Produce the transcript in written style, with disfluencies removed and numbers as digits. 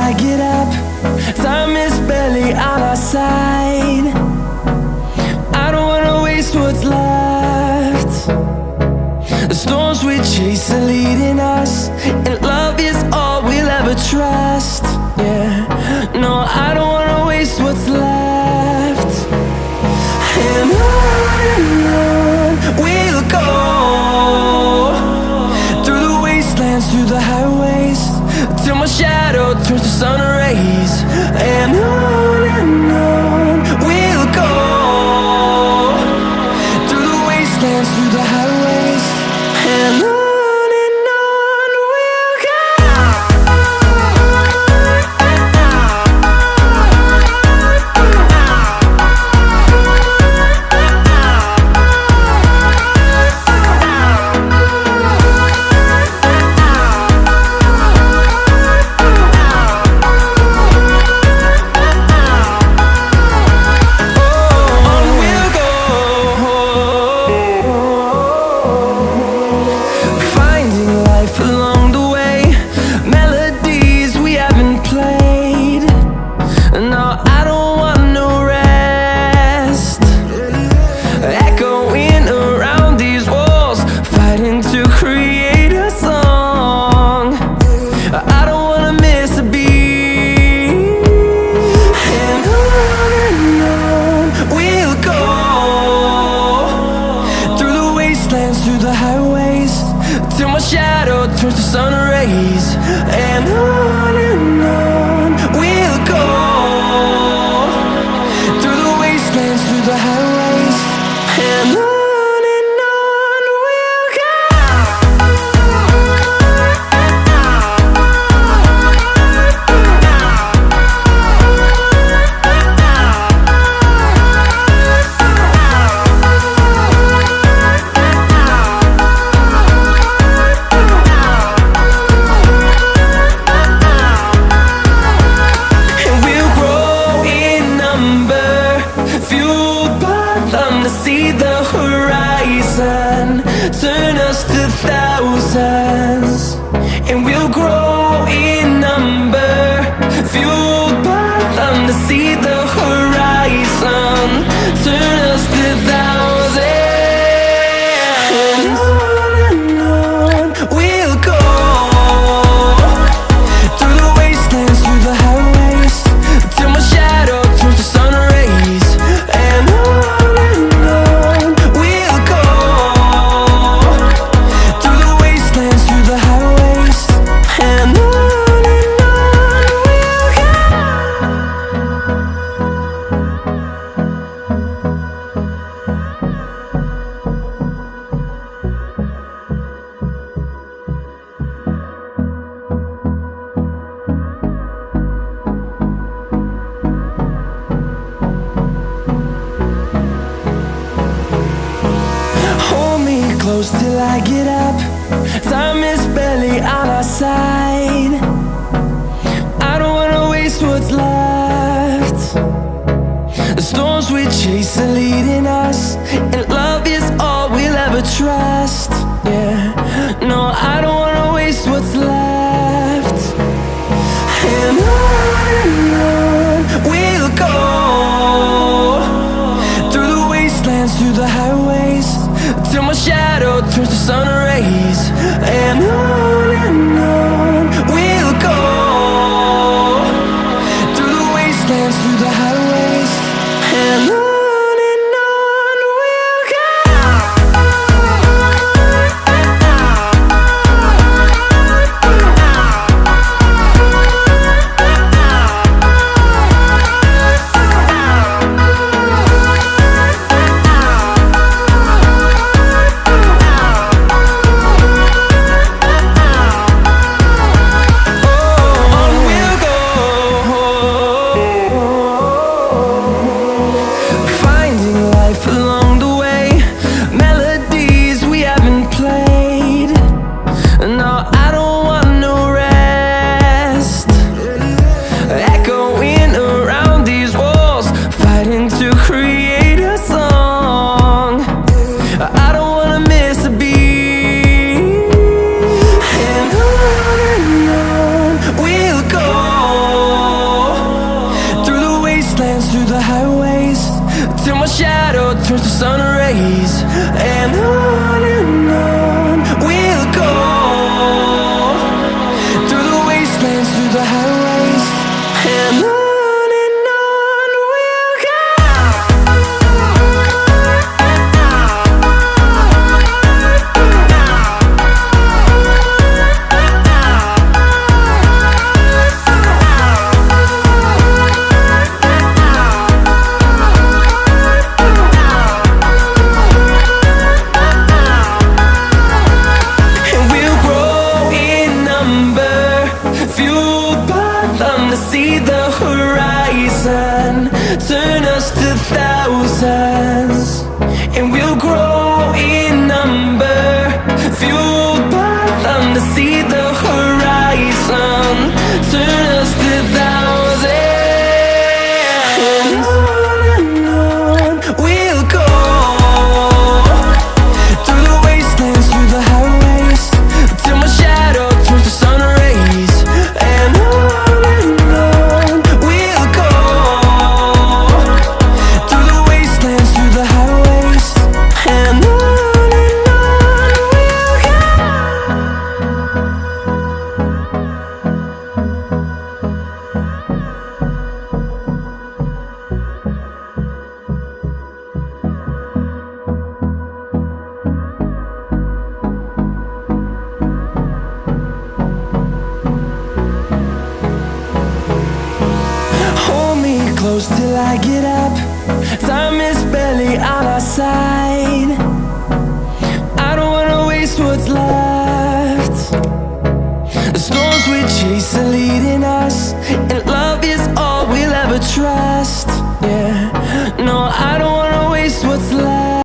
I get up. Time is barely on our side. I don't wanna waste what's left. The storms we chase are leading us, and love is all we'll ever trust. Yeah, no, I don't wanna waste what's left. And on we'll go, through the wastelands, through the highways, till my shadow turns to sun rays. And on we'll go, through the wastelands, through the highways, and on we'll go. Through the highways, till my shadow turns to sun rays. And on we'll go, through the wastelands, through the highways, and on. See the horizon turn us to thousands, and we'll grow in number, fueled by them. To see the horizon turn us to thousands, and on we'll go, through the wastelands, through the highways, till my shadow turns to sun rays. And on close till I get up. Time is barely on our side. I don't wanna waste what's left. The storms we chase are leading us, and love is all we'll ever trust. Yeah, no, I don't wanna waste what's left. And on we'll go, through the wastelands, through the highways, till my shadow turns to sun rays. And on we'll go, through the wastelands, through the highways, and on. wastelands, through the highways, till my shadow turns to sun rays. And on we'll go, through the wastelands, through the highways, and on we'll go. See the horizon turn us to thousands, and we'll grow in number, fueled by them to see the horizon turn us to thousands. And on we'll go, through the wastelands, through the highways, till my shadow turns to sun rays. And close till I get up. Time is barely on our side. I don't wanna waste what's left. The storms we chase are leading us, and